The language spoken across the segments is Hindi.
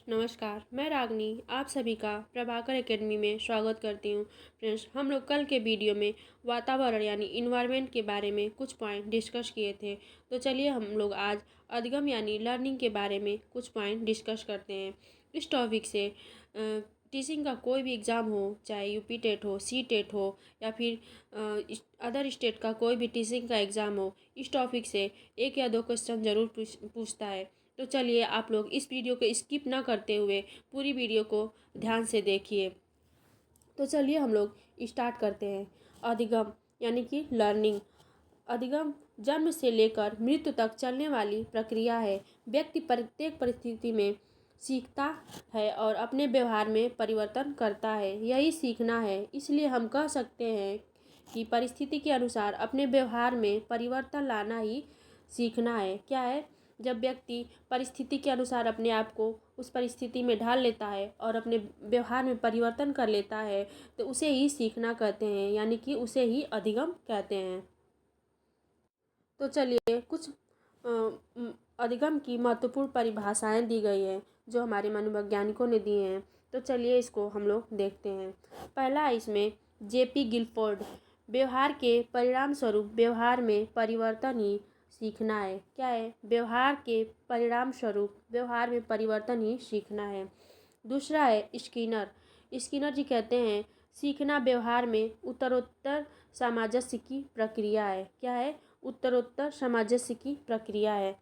नमस्कार, मैं रागनी आप सभी का प्रभाकर एकेडमी में स्वागत करती हूँ। फ्रेंड्स, हम लोग कल के वीडियो में वातावरण यानी इन्वायरमेंट के बारे में कुछ पॉइंट डिस्कस किए थे। तो चलिए हम लोग आज अधिगम यानी लर्निंग के बारे में कुछ पॉइंट डिस्कस करते हैं। इस टॉपिक से टीचिंग का कोई भी एग्ज़ाम हो, चाहे यूपी टेट हो, सी टेट हो या फिर अदर स्टेट का कोई भी टीचिंग का एग्ज़ाम हो, इस टॉपिक से एक या दो क्वेश्चन ज़रूर पूछता है। तो चलिए आप लोग इस वीडियो को स्किप ना करते हुए पूरी वीडियो को ध्यान से देखिए। तो चलिए हम लोग स्टार्ट करते हैं। अधिगम यानी कि लर्निंग। अधिगम जन्म से लेकर मृत्यु तक चलने वाली प्रक्रिया है। व्यक्ति प्रत्येक परिस्थिति में सीखता है और अपने व्यवहार में परिवर्तन करता है, यही सीखना है। इसलिए हम कह सकते हैं कि परिस्थिति के अनुसार अपने व्यवहार में परिवर्तन लाना ही सीखना है। क्या है? जब व्यक्ति परिस्थिति के अनुसार अपने आप को उस परिस्थिति में ढाल लेता है और अपने व्यवहार में परिवर्तन कर लेता है, तो उसे ही सीखना कहते हैं, यानी कि उसे ही अधिगम कहते हैं। तो चलिए कुछ अधिगम की महत्वपूर्ण परिभाषाएं दी गई है जो हमारे मनोवैज्ञानिकों ने दी हैं। तो चलिए इसको हम लोग देखते हैं। पहला इसमें जेपी गिलफोर्ड, व्यवहार के परिणाम स्वरूप व्यवहार में परिवर्तन ही सीखना है। क्या है? व्यवहार के परिणाम स्वरूप व्यवहार में परिवर्तन ही सीखना है। दूसरा है स्किनर। स्किनर जी कहते हैं सीखना व्यवहार में उत्तरोत्तर सामंजस्य की प्रक्रिया है। क्या है? उत्तरोत्तर सामंजस्य की प्रक्रिया है।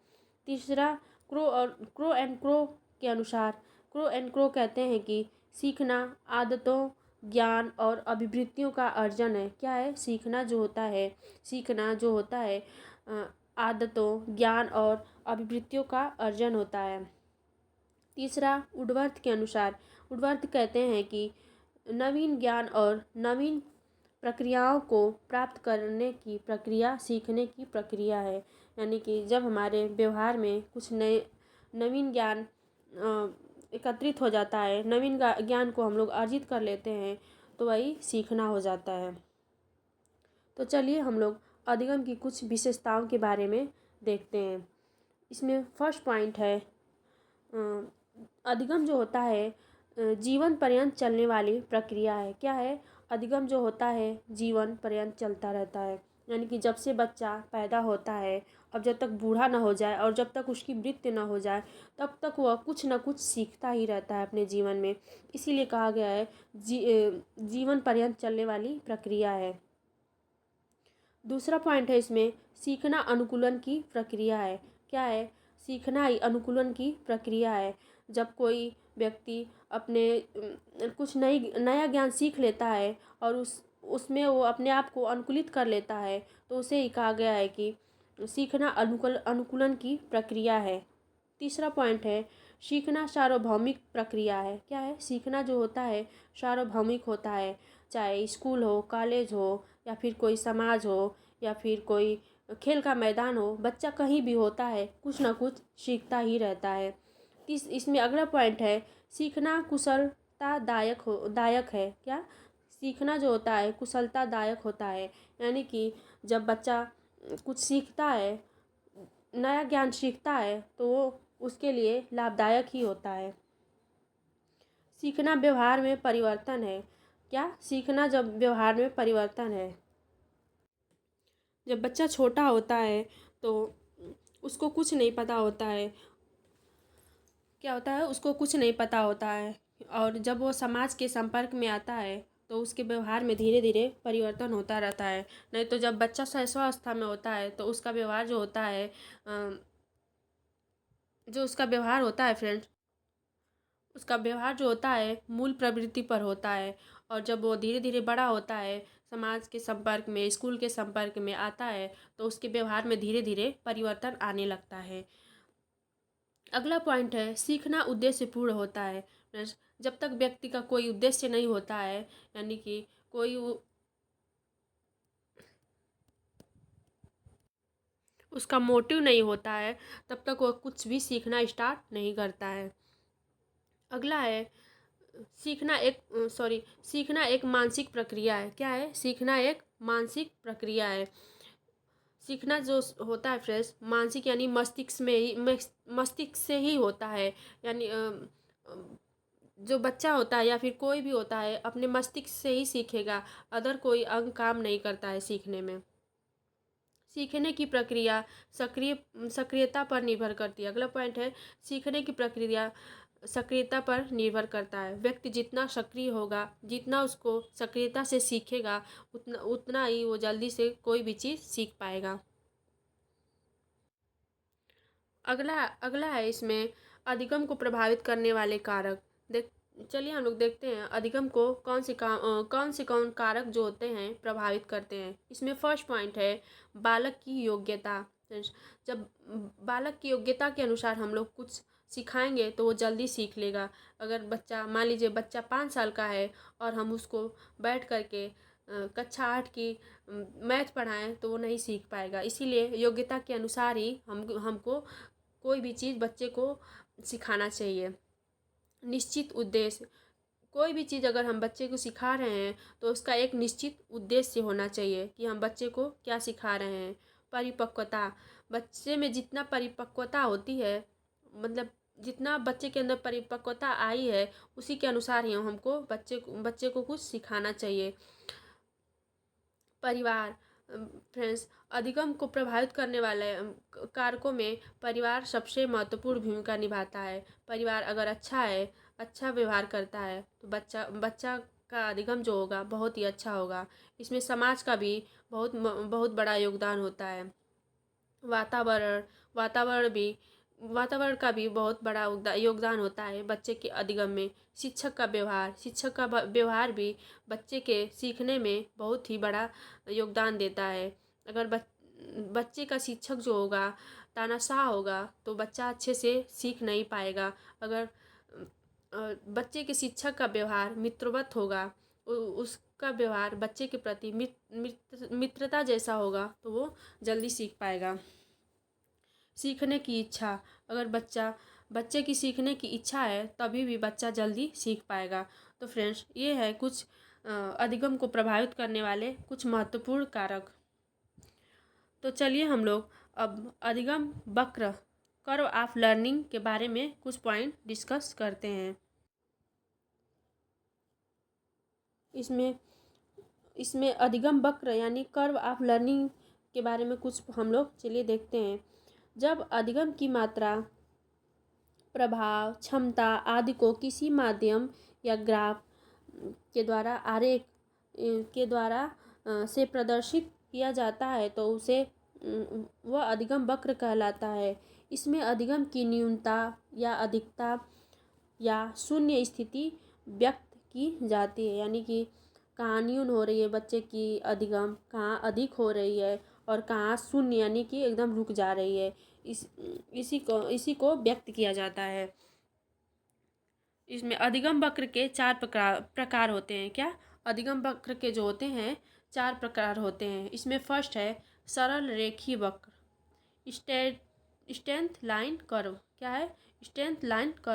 तीसरा क्रो एंड क्रो के अनुसार, क्रो एंड क्रो कहते हैं कि सीखना आदतों, ज्ञान और अभिवृत्तियों का अर्जन है। क्या है? सीखना जो होता है आदतों, ज्ञान और अभिवृत्तियों का अर्जन होता है। तीसरा वुडवर्थ के अनुसार, वुडवर्थ कहते हैं कि नवीन ज्ञान और नवीन प्रक्रियाओं को प्राप्त करने की प्रक्रिया सीखने की प्रक्रिया है। यानी कि जब हमारे व्यवहार में कुछ नवीन ज्ञान एकत्रित हो जाता है, नवीन ज्ञान को हम लोग अर्जित कर लेते हैं, तो वही सीखना हो जाता है। तो चलिए हम लोग अधिगम की कुछ विशेषताओं के बारे में देखते हैं। इसमें फर्स्ट पॉइंट है अधिगम जो होता है जीवन पर्यंत चलने वाली प्रक्रिया है। क्या है? अधिगम जो होता है जीवन पर्यंत चलता रहता है। यानी कि जब से बच्चा पैदा होता है और जब तक बूढ़ा ना हो जाए और जब तक उसकी मृत्यु ना हो जाए, तब तक वह कुछ ना कुछ सीखता ही रहता है अपने जीवन में। इसीलिए कहा गया है जीवन पर्यंत चलने वाली प्रक्रिया है। दूसरा पॉइंट है इसमें सीखना अनुकूलन की प्रक्रिया है। क्या है? सीखना ही अनुकूलन की प्रक्रिया है। जब कोई व्यक्ति अपने कुछ नया ज्ञान सीख लेता है और उसमें वो अपने आप को अनुकूलित कर लेता है, तो उसे ही कहा गया है कि सीखना अनुकूलन की प्रक्रिया है। तीसरा पॉइंट है सीखना सार्वभौमिक प्रक्रिया है। क्या है? सीखना जो होता है सार्वभौमिक होता है। चाहे स्कूल हो, कॉलेज हो या फिर कोई समाज हो या फिर कोई खेल का मैदान हो, बच्चा कहीं भी होता है कुछ ना कुछ सीखता ही रहता है। इसमें अगला पॉइंट है सीखना दायक है। क्या? सीखना जो होता है कुशलतादायक होता है। यानी कि जब बच्चा कुछ सीखता है, नया ज्ञान सीखता है, तो वो उसके लिए लाभदायक ही होता है। सीखना व्यवहार में परिवर्तन है। क्या? सीखना जब व्यवहार में परिवर्तन है। जब बच्चा छोटा होता है तो उसको कुछ नहीं पता होता है। क्या होता है? उसको कुछ नहीं पता होता है और जब वो समाज के संपर्क में आता है तो उसके व्यवहार में धीरे धीरे परिवर्तन होता रहता है। नहीं तो जब बच्चा शैशवावस्था में होता है तो उसका व्यवहार जो होता है फ्रेंड्स, उसका व्यवहार जो होता है मूल प्रवृत्ति पर होता है। और जब वो धीरे धीरे बड़ा होता है, समाज के संपर्क में, स्कूल के संपर्क में आता है, तो उसके व्यवहार में धीरे धीरे परिवर्तन आने लगता है। अगला पॉइंट है सीखना उद्देश्यपूर्ण होता है। जब तक व्यक्ति का कोई उद्देश्य नहीं होता है, यानी कि उसका मोटिव नहीं होता है, तब तक वो कुछ भी सीखना स्टार्ट नहीं करता है। अगला है सीखना एक मानसिक प्रक्रिया है। क्या है? सीखना एक मानसिक प्रक्रिया है। सीखना जो होता है फ्रेंड्स मानसिक यानी मस्तिष्क से ही होता है। यानी जो बच्चा होता है या फिर कोई भी होता है अपने मस्तिष्क से ही सीखेगा, अदर कोई अंग काम नहीं करता है सीखने में। सीखने की प्रक्रिया सक्रियता पर निर्भर करती है। अगला पॉइंट है सीखने की प्रक्रिया सक्रियता पर निर्भर करता है। व्यक्ति जितना सक्रिय होगा, जितना उसको सक्रियता से सीखेगा, उतना उतना ही वो जल्दी से कोई भी चीज़ सीख पाएगा। अगला अगला है इसमें अधिगम को प्रभावित करने वाले कारक। देख चलिए हम लोग देखते हैं अधिगम को कौन कारक जो होते हैं प्रभावित करते हैं। इसमें फर्स्ट पॉइंट है बालक की योग्यता। जब बालक की योग्यता के अनुसार हम लोग कुछ सिखाएंगे तो वो जल्दी सीख लेगा। अगर बच्चा मान लीजिए बच्चा 5 साल का है और हम उसको बैठ करके कक्षा 8 की मैथ पढ़ाएं तो वो नहीं सीख पाएगा। इसीलिए योग्यता के अनुसार ही हमको कोई भी चीज़ बच्चे को सिखाना चाहिए। निश्चित उद्देश्य, कोई भी चीज़ अगर हम बच्चे को सिखा रहे हैं तो उसका एक निश्चित उद्देश्य होना चाहिए कि हम बच्चे को क्या सिखा रहे हैं। परिपक्वता, बच्चे में जितना परिपक्वता होती है, मतलब जितना बच्चे के अंदर परिपक्वता आई है उसी के अनुसार ही हमको बच्चे को कुछ सिखाना चाहिए। परिवार, फ्रेंड्स, अधिगम को प्रभावित करने वाले कारकों में परिवार सबसे महत्वपूर्ण भूमिका निभाता है। परिवार अगर अच्छा है, अच्छा व्यवहार करता है तो बच्चा का अधिगम जो होगा बहुत ही अच्छा होगा। इसमें समाज का भी बहुत बड़ा योगदान होता है। वातावरण वातावरण भी वातावरण का भी बहुत बड़ा योगदान होता है बच्चे के अधिगम में। शिक्षक का व्यवहार भी बच्चे के सीखने में बहुत ही बड़ा योगदान देता है। अगर बच्चे का शिक्षक जो होगा तानाशाह होगा तो बच्चा अच्छे से सीख नहीं पाएगा। अगर बच्चे के शिक्षक का व्यवहार मित्रवत होगा, उसका व्यवहार बच्चे के प्रति मित्रता जैसा होगा तो वो जल्दी सीख पाएगा। सीखने की इच्छा, अगर बच्चे की सीखने की इच्छा है तभी भी बच्चा जल्दी सीख पाएगा। तो फ्रेंड्स ये है कुछ अधिगम को प्रभावित करने वाले कुछ महत्वपूर्ण कारक। तो चलिए हम लोग अब अधिगम वक्र कर्व ऑफ लर्निंग के बारे में कुछ पॉइंट डिस्कस करते हैं। इसमें अधिगम वक्र यानी कर्व ऑफ लर्निंग के बारे में कुछ हम लोग चलिए देखते हैं। जब अधिगम की मात्रा, प्रभाव, क्षमता आदि को किसी माध्यम या ग्राफ के द्वारा आरेख के द्वारा से प्रदर्शित किया जाता है तो उसे वह अधिगम वक्र कहलाता है। इसमें अधिगम की न्यूनता या अधिकता या शून्य स्थिति व्यक्त की जाती है, यानी कि कहाँ न्यून हो रही है बच्चे की अधिगम, कहाँ अधिक हो रही है और कहाँ शून्य यानी कि एकदम रुक जा रही है। इसी को व्यक्त किया जाता है। इसमें अधिगम वक्र के 4 प्रकार होते हैं। क्या? अधिगम वक्र के जो होते हैं 4 प्रकार होते हैं। इसमें फर्स्ट है सरल रेखीय वक्र, स्ट्रेंथ लाइन कर्व। क्या है? Strength line curve.